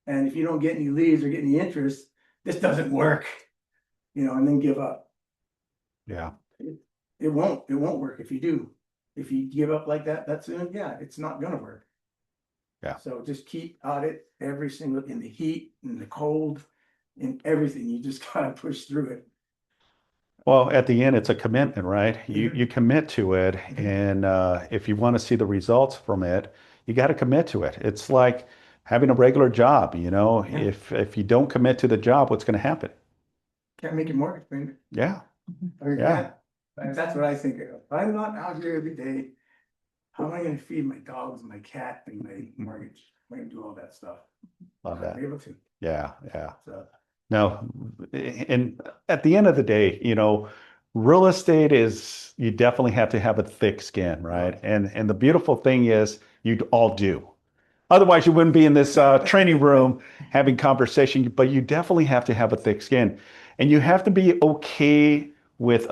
And if you don't get any leads or get any interest, this doesn't work. You know, and then give up. Yeah. It won't work if you do. If you give up like that, it's not gonna work. Yeah. So just keep at it every single, in the heat, in the cold, in everything. You just gotta push through it. Well, at the end, it's a commitment, right? You commit to it, and if you want to see the results from it, you got to commit to it. It's like having a regular job, you know. Yeah. If you don't commit to the job, what's going to happen? Can't make it mortgage payment. Yeah. Or you Yeah. can't. That's what I think of. If I'm not out here every day, how am I gonna feed my dogs, my cat, and my mortgage? I'm gonna do all that stuff. Love that. Be able to. Yeah, yeah. So. No, and at the end of the day, you know, real estate is, you definitely have to have a thick skin, right? And the beautiful thing is you all do. Otherwise, you wouldn't be in this training room having conversation, but you definitely have to have a thick skin. And you have to be okay with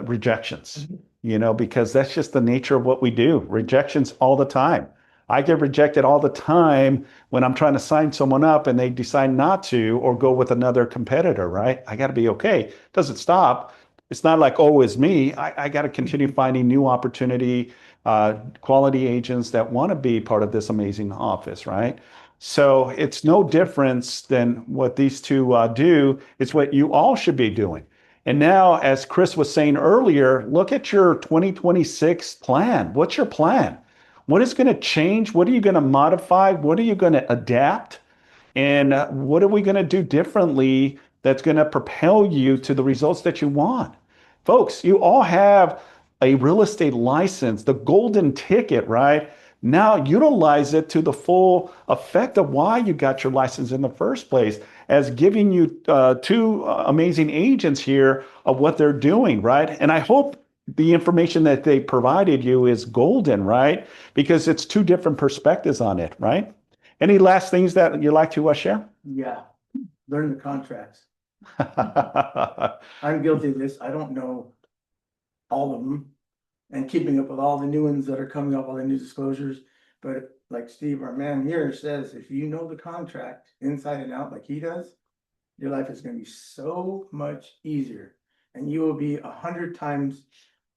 rejections, you know, because that's just the nature of what we do. Rejections all the time. I get rejected all the time when I'm trying to sign someone up and they decide not to or go with another competitor, right? I got to be okay. Doesn't stop. It's not like, oh, it's me. I got to continue finding new opportunity, quality agents that want to be part of this amazing office, right? So it's no difference than what these two do. It's what you all should be doing. And now, as Chris was saying earlier, look at your 2026 plan. What's your plan? What is going to change? What are you going to modify? What are you going to adapt? And what are we going to do differently that's going to propel you to the results that you want? Folks, you all have a real estate license, the golden ticket, right? Now utilize it to the full effect of why you got your license in the first place, as giving you two amazing agents here of what they're doing, right? And I hope the information that they provided you is golden, right? Because it's two different perspectives on it, right? Any last things that you'd like to share? Yeah, learn the contracts. I'm guilty of this. I don't know all of them. And keeping up with all the new ones that are coming up, all the new disclosures. But like Steve, our man here, says, if you know the contract inside and out like he does, your life is going to be so much easier. And you will be 100 times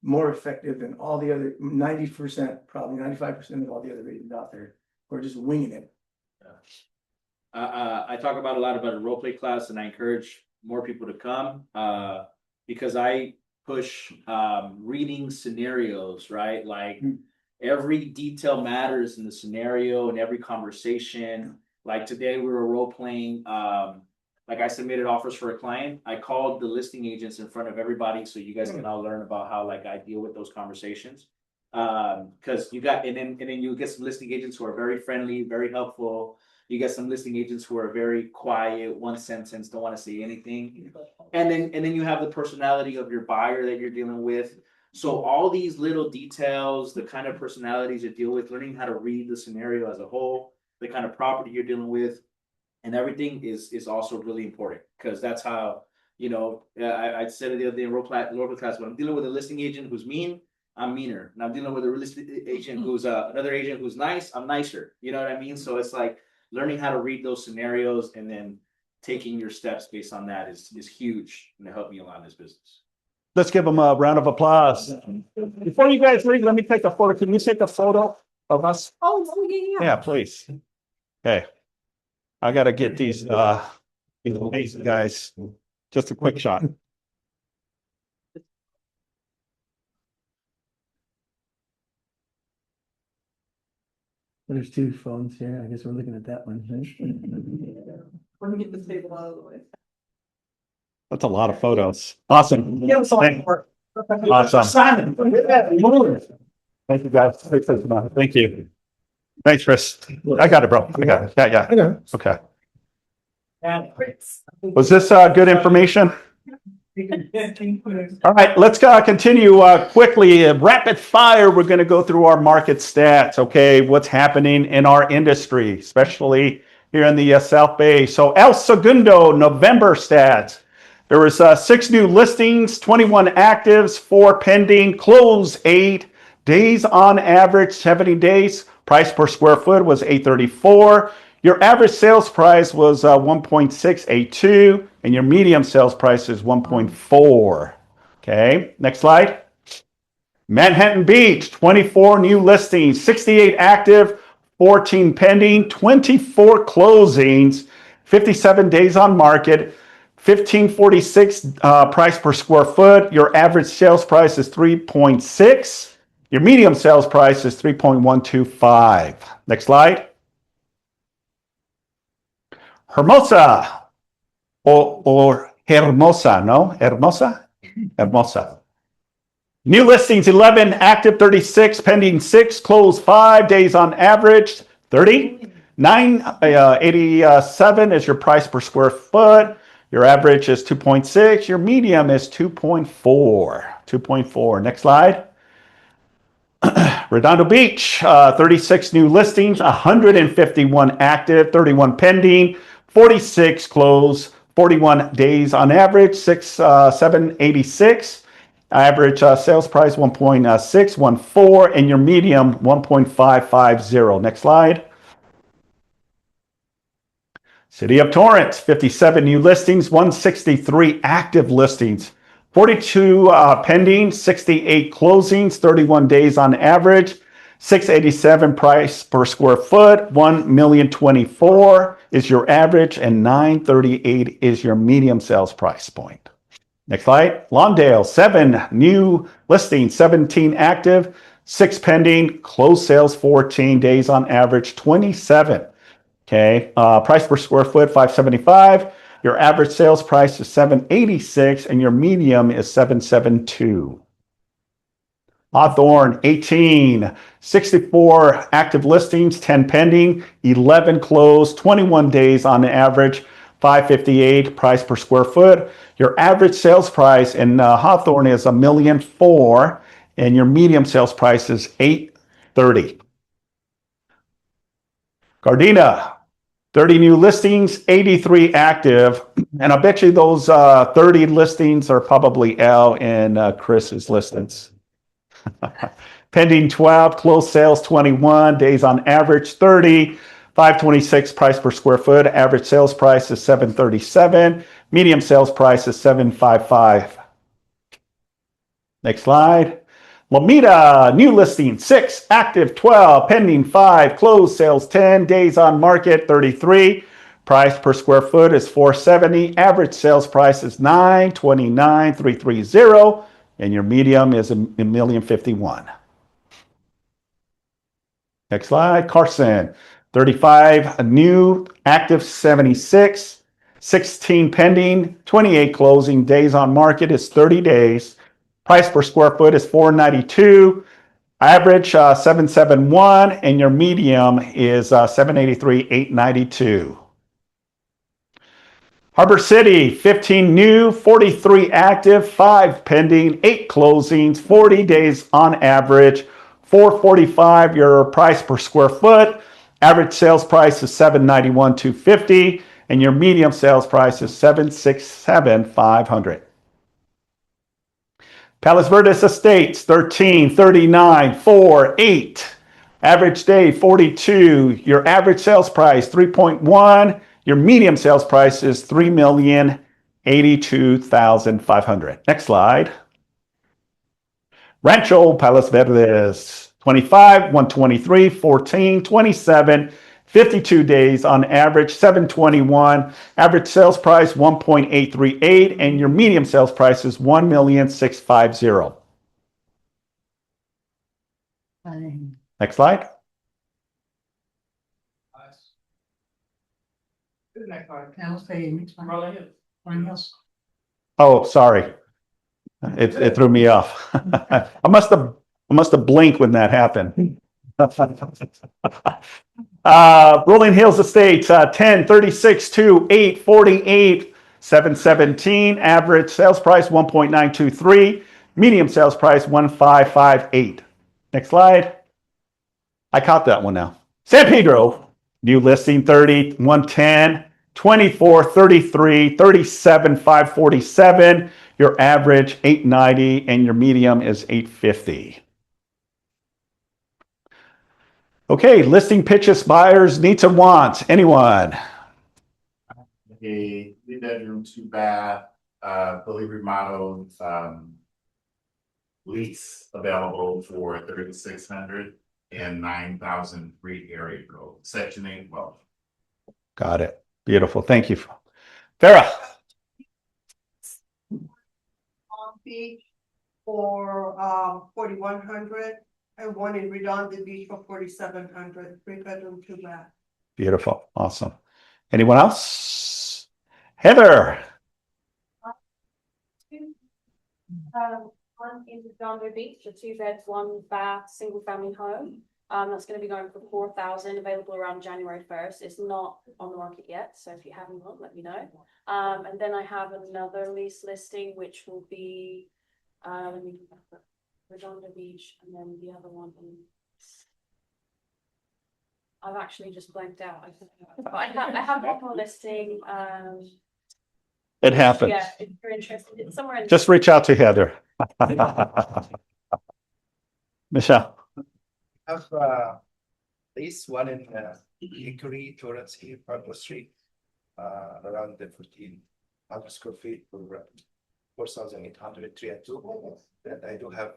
more effective than all the other 90%, probably 95% of all the other agents out there who are just winging it. I talk about a lot about a role play class, and I encourage more people to come because I push reading scenarios, right? Like every detail matters in the scenario and every conversation. Like today we were role playing. Like I submitted offers for a client. I called the listing agents in front of everybody so you guys can all learn about how like I deal with those conversations. Because you got and then you get some listing agents who are very friendly, very helpful. You get some listing agents who are very quiet, one sentence, don't want to say anything. And then you have the personality of your buyer that you're dealing with. So all these little details, the kind of personalities you deal with, learning how to read the scenario as a whole, the kind of property you're dealing with, and everything is also really important because that's how, you know, I said it the other day in role play class, when I'm dealing with a listing agent who's mean, I'm meaner. And I'm dealing with a real estate agent who's another agent who's nice, I'm nicer. You know what I mean? So it's like learning how to read those scenarios and then taking your steps based on that is huge and to help me a lot in this business. Let's give them a round of applause. Before you guys leave, let me take a photo. Can you take a photo of us? Oh, yeah. Yeah, please. Okay. I got to get these amazing guys. Just a quick shot. There's two phones here. I guess we're looking at that one. Let me get this table out of the way. That's a lot of photos. Awesome. Yeah, it's a lot of work. Awesome. Thank you, guys. Thank you. Thanks, Chris. I got it, bro. I got it. Yeah. Okay. Was this good information? All right, let's continue quickly. Rapid fire, we're going to go through our market stats, okay? What's happening in our industry, especially here in the South Bay. So El Segundo, November stats. There was 6 new listings, 21 actives, 4 pending, close 8, days on average 70 days, price per square foot was $834. Your average sales price was 1.682, and your medium sales price is 1.4. Okay, next slide. Manhattan Beach, 24 new listings, 68 active, 14 pending, 24 closings, 57 days on market, $15.46 price per square foot. Your average sales price is 3.6. Your medium sales price is 3.125. Next slide. Hermosa or Hermosa, no? Hermosa? Hermosa. New listings 11, active 36, pending 6, closed 5, days on average 30. 987 is your price per square foot. Your average is 2.6. Your medium is 2.4. 2.4. Next slide. Redondo Beach, 36 new listings, 151 active, 31 pending, 46 closed, 41 days on average, 786. Average sales price 1.614, and your medium 1.550. Next slide. City of Torrance, 57 new listings, 163 active listings, 42 pending, 68 closings, 31 days on average, 687 price per square foot, 1,024,000 is your average, and 938 is your medium sales price point. Next slide. Lawndale, 7 new listings, 17 active, 6 pending, closed sales 14, days on average 27. Okay, price per square foot 575. Your average sales price is 786, and your medium is 772. Hawthorne, 18, 64 active listings, 10 pending, 11 closed, 21 days on average, 558 price per square foot. Your average sales price in Hawthorne is $1,004,000, and your medium sales price is $830. Gardena, 30 new listings, 83 active, and I bet you those 30 listings are probably Al and Chris's listings. Pending 12, closed sales 21, days on average 30, 526 price per square foot, average sales price is 737, medium sales price is 755. Next slide. Lomita, new listing 6, active 12, pending 5, closed sales 10, days on market 33, price per square foot is 470, average sales price is 929,330, and your medium is $1,051,000. Next slide. Carson, 35 new, active 76, 16 pending, 28 closing, days on market is 30 days. Price per square foot is $492, average 771, and your medium is 783, 892. Harbor City, 15 new, 43 active, 5 pending, 8 closings, 40 days on average, $445 your price per square foot. Average sales price is $791, $250, and your medium sales price is $767, $500. Palos Verdes Estates, 13, 39, 4, 8. Average day, 42. Your average sales price, 3.1. Your medium sales price is $3,082,500. Next slide. Rancho Palos Verdes, 25, 123, 14, 27, 52 days on average, 721. Average sales price, 1.838, and your medium sales price is 1,650,000. Next slide. Oh, sorry. It threw me off. I must have blinked when that happened. Rolling Hills Estates, 10, 36, 2, 8, 48, 717, average sales price 1.923, medium sales price 1.558. Next slide. I caught that one now. San Pedro, new listing 30, 110, 24, 33, 37, 547. Your average 890 and your medium is 850. Okay, listing pitches, buyers, needs and wants. Anyone? A 3-bedroom, 2-bath, fully remodeled, lease available for 3,600 and 9,000 free area code, section 8, well. Got it. Beautiful. Thank you. Farah. Palm Beach for 4,100 and one in Redondo Beach for 4,700, 3-bedroom, 2-bath. Beautiful. Awesome. Anyone else? Heather. One in Redondo Beach, a 2-bed, 1-bath, single-family home. That's going to be going for 4,000, available around January 1st. It's not on the market yet, so if you haven't one, let me know. And then I have another lease listing, which will be Redondo Beach, and then the other one. I've actually just blanked out. I have one more listing. It happens. Yeah, if you're interested, it's somewhere in. Just reach out to Heather. Michelle. I have least one in Hickory, Torrance Hill, Purple Street, around the 1,400 square feet for 4,800, 3 and 2. And I do have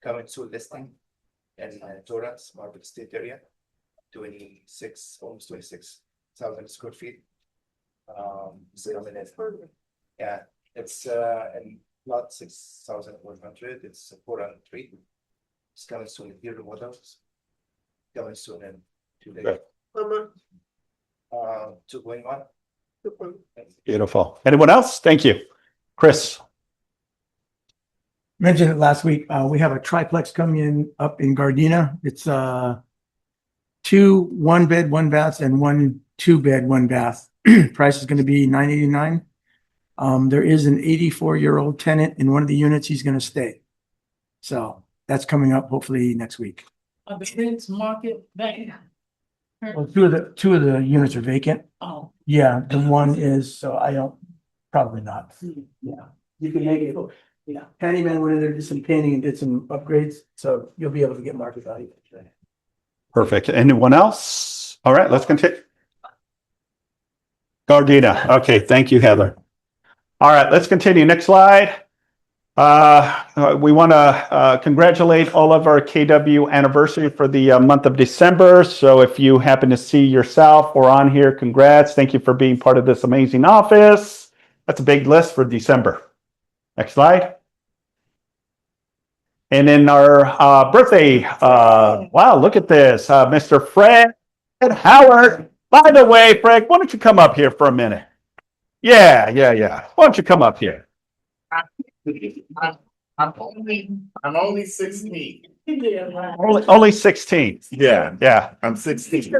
coming soon listing in Torrance, Marble State area, 26, almost 26,000 square feet. Yeah, it's in lot 6,100. It's 403. It's coming soon in here models. Coming soon in 2 days. 2.1. Beautiful. Anyone else? Thank you. Chris. Mentioned it last week. We have a triplex coming in up in Gardena. It's 2 1-bed, 1-baths and 1 2-bed, 1-bath. Price is going to be $989. There is an 84-year-old tenant in one of the units. He's going to stay. So that's coming up hopefully next week. Are the rents market value? Well, two of the units are vacant. Oh. Yeah, the one is, so I don't, probably not. Yeah, you can make it. Yeah, Handyman went in there, did some painting and did some upgrades, so you'll be able to get market value. Perfect. Anyone else? All right, let's continue. Gardena. Okay, thank you, Heather. All right, let's continue. Next slide. We want to congratulate all of our KW anniversary for the month of December. So if you happen to see yourself or on here, congrats. Thank you for being part of this amazing office. That's a big list for December. Next slide. And then our birthday, wow, look at this, Mr. Fred Howard. By the way, Fred, why don't you come up here for a minute? Yeah. Why don't you come up here? I'm only 16. Only 16. Yeah. I'm 16.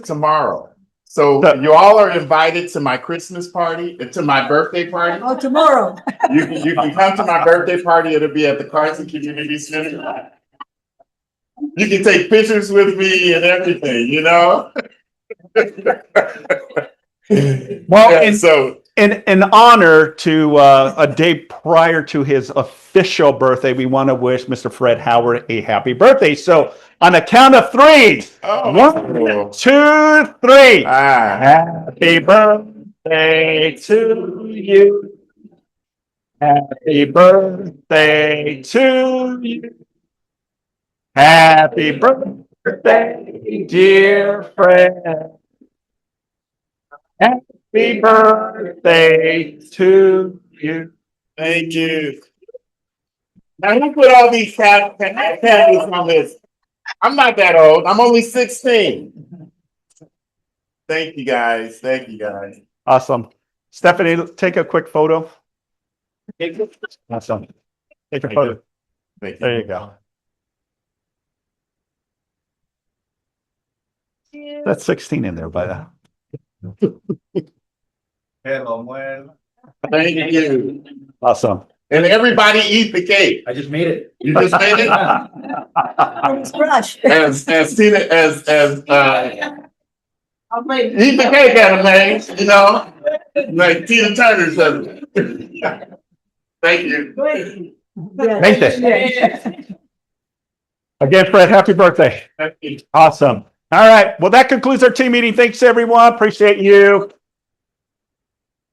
Tomorrow. So you all are invited to my Christmas party, to my birthday party. Oh, tomorrow. You can come to my birthday party. It'll be at the Carson Community Center. You can take pictures with me and everything, you know? Well, in honor to a day prior to his official birthday, we want to wish Mr. Fred Howard a happy birthday. So on the count of 3, 1, 2, 3. Happy birthday to you. Happy birthday to you. Happy birthday, dear Fred. Happy birthday to you. Thank you. Now who put all these candles on this? I'm not that old. I'm only 16. Thank you guys. Awesome. Stephanie, take a quick photo. Awesome. Take a photo. There you go. That's 16 in there by that. Thank you. Awesome. And everybody eat the cake. I just made it. You just made it? As Tina, eat the cake out of man, you know, like Tina Turner says. Thank you. Nathan. Again, Fred, happy birthday. Thank you. Awesome. All right. Well, that concludes our team meeting. Thanks, everyone. Appreciate you.